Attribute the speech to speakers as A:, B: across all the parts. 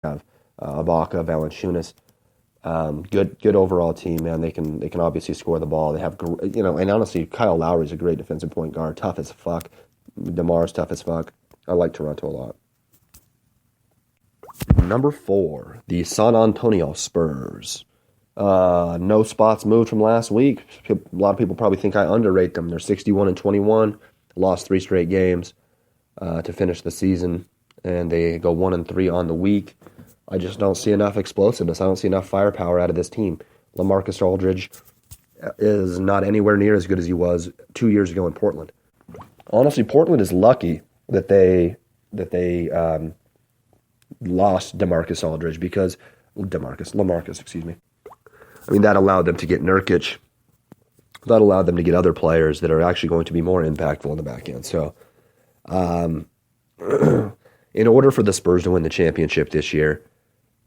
A: have Ibaka, Valanciunas. Good overall team, man. They can obviously score the ball. They have, and honestly, Kyle Lowry's a great defensive point guard, tough as fuck. DeMar's tough as fuck. I like Toronto a lot. Number 4, the San Antonio Spurs. No spots moved from last week. A lot of people probably think I underrate them. They're 61-21, lost 3 straight games to finish the season, and they go 1-3 on the week. I just don't see enough explosiveness. I don't see enough firepower out of this team. LaMarcus Aldridge is not anywhere near as good as he was 2 years ago in Portland. Honestly, Portland is lucky that they lost LaMarcus Aldridge because LaMarcus, excuse me. I mean, that allowed them to get Nurkic. That allowed them to get other players that are actually going to be more impactful in the back end. So, in order for the Spurs to win the championship this year,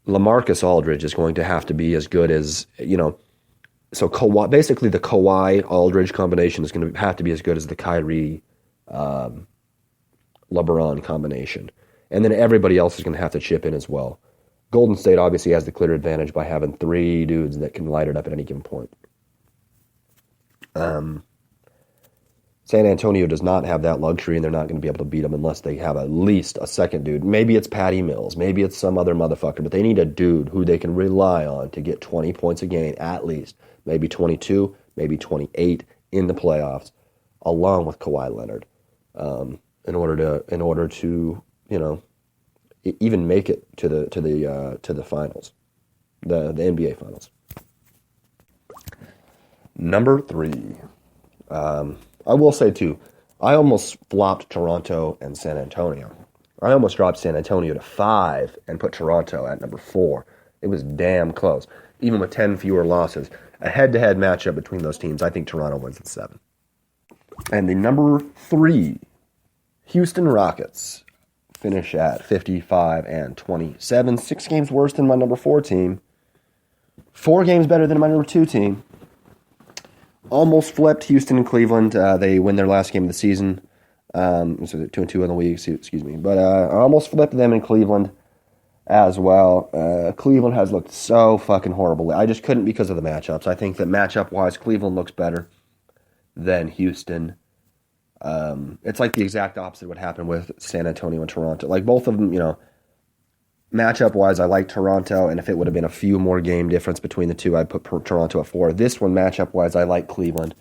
A: LaMarcus Aldridge is going to have to be as good as, so Kawhi, basically the Kawhi-Aldridge combination is going to have to be as good as the Kyrie LeBron combination. And then everybody else is going to have to chip in as well. Golden State obviously has the clear advantage by having 3 dudes that can light it up at any given point. San Antonio does not have that luxury, and they're not going to be able to beat them unless they have at least a second dude. Maybe it's Patty Mills. Maybe it's some other motherfucker, but they need a dude who they can rely on to get 20 points a game at least. Maybe 22, maybe 28 in the playoffs, along with Kawhi Leonard, in order to even make it to the finals, the NBA finals. Number 3. I will say, too, I almost flopped Toronto and San Antonio. I almost dropped San Antonio to 5 and put Toronto at number 4. It was damn close. Even with 10 fewer losses, a head-to-head matchup between those teams, I think Toronto wins at 7. And the number 3, Houston Rockets, finish at 55-27. 6 games worse than my number 4 team. 4 games better than my number 2 team. Almost flipped Houston and Cleveland. They win their llast game of the season. So 2-2 in the week, excuse me. But I almost flipped them in Cleveland as well. Cleveland has looked so fucking horrible. I just couldn't because of the matchups. I think that matchup-wise, Cleveland looks better than Houston. It's like the exact opposite of what happened with San Antonio and Toronto. Like both of them, matchup-wise, I like Toronto, and if it would have been a few more game difference between the two, I'd put Toronto at 4. This one, matchup-wise, I like Cleveland,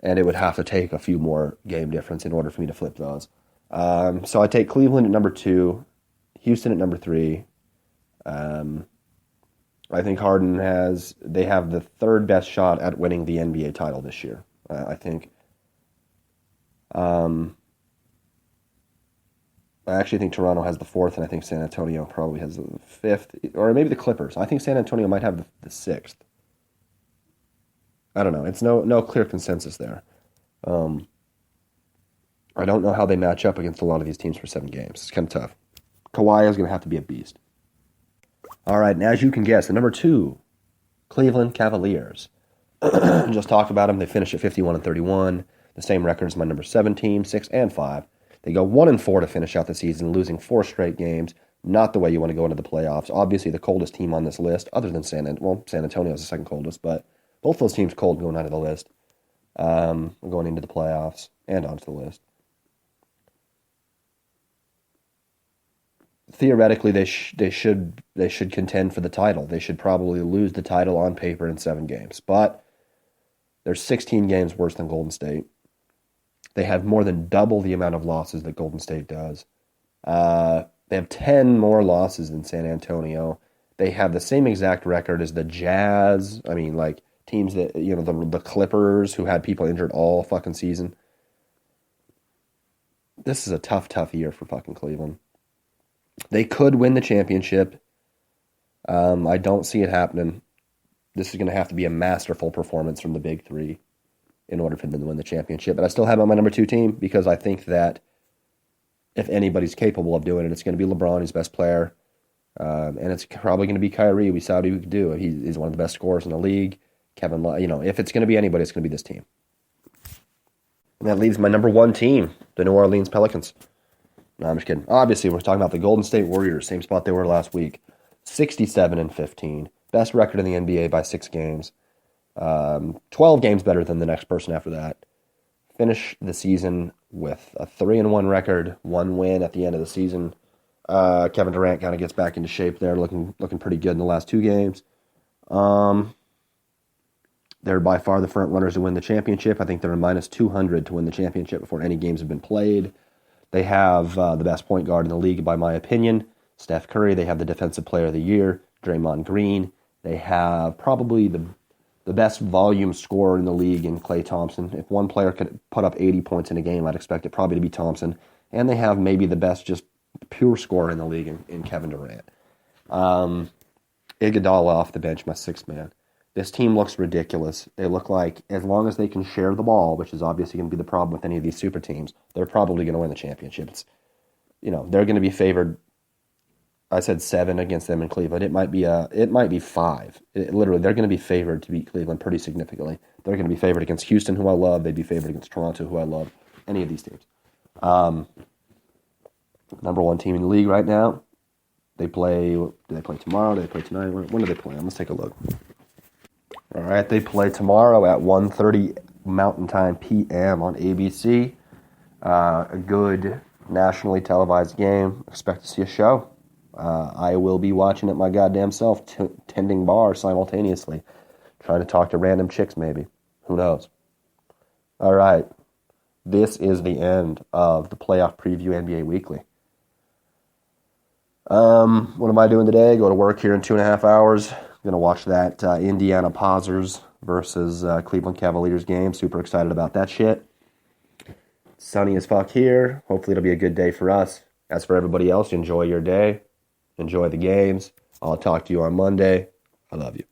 A: and it would have to take a few more game difference in order for me to flip those. So I take Cleveland at number 2, Houston at number 3. I think Harden they have the 3rd best shot at winning the NBA title this year, I think. I actually think Toronto has the 4th, and I think San Antonio probably has the 5th, or maybe the Clippers. I think San Antonio might have the 6th. I don't know. It's no clear consensus there. I don't know how they match up against a lot of these teams for 7 games. It's kind of tough. Kawhi is going to have to be a beast. All right, and as you can guess, the number 2, Cleveland Cavaliers. Just talked about them. They finish at 51-31. The same record as my number 7 team, 6-5. They go 1-4 to finish out the season, losing 4 straight games. Not the way you want to go into the playoffs. Obviously, the coldest team on this list, other than San Antonio is the second coldest, but both those teams cold going out of the list, going into the playoffs and onto the list. Theoretically, they should contend for the title. They should probably lose the title on paper in 7 games, but they're 16 games worse than Golden State. They have more than double the amount of losses that Golden State does. They have 10 more losses than San Antonio. They have the same exact record as the Jazz. I mean, like teams that, the Clippers, who had people injured all fucking season. This is a tough year for fucking Cleveland. They could win the championship. I don't see it happening. This is going to have to be a masterful performance from the big 3 in order for them to win the championship. But I still have them on my number 2 team because I think that if anybody's capable of doing it, it's going to be LeBron, his best player. And it's probably going to be Kyrie. We saw what he could do. He's one of the best scorers in the league. Kevin Love, if it's going to be anybody, it's going to be this team. And that leaves my number 1 team, the New Orleans Pelicans. No, I'm just kidding. Obviously, we're talking about the Golden State Warriors, same spot they were last week. 67-15. Best record in the NBA by 6 games. 12 games better than the next person after that. Finish the season with a 3-1 record, 1 win at the end of the season. Kevin Durant kind of gets back into shape there, looking pretty good in the last 2 games. They're by far the front runners to win the championship. I think they're a minus 200 to win the championship before any games have been played. They have the best point guard in the league, by my opinion, Steph Curry. They have the Defensive Player of the Year, Draymond Green. They have probably the best volume scorer in the league in Klay Thompson. If one player could put up 80 points in a game, I'd expect it probably to be Thompson. And they have maybe the best just pure scorer in the league in Kevin Durant. Iguodala off the bench, my 6th man. This team looks ridiculous. They look like, as long as they can share the ball, which is obviously going to be the problem with any of these super teams, they're probably going to win the championship. They're going to be favored. I said 7 against them in Cleveland. It might be 5. Literally, they're going to be favored to beat Cleveland pretty significantly. They're going to be favored against Houston, who I love. They'd be favored against Toronto, who I love. Any of these teams. Number 1 team in the league right now. Do they play tomorrow? Do they play tonight? When do they play? Let's take a look. All right, they play tomorrow at 1:30 Mountain Time p.m. on ABC. A good nationally televised game. Expect to see a show. I will be watching it my goddamn self, tending bar simultaneously, trying to talk to random chicks maybe. Who knows? All right, this is the end of the playoff preview NBA Weekly. What am I doing today? Go to work here in 2.5 hours. Going to watch that Indiana Pacers versus Cleveland Cavaliers game. Super excited about that shit. Sunny as fuck here. Hopefully it'll be a good day for us. As for everybody else, enjoy your day. Enjoy the games. I'll talk to you on Monday. I love you.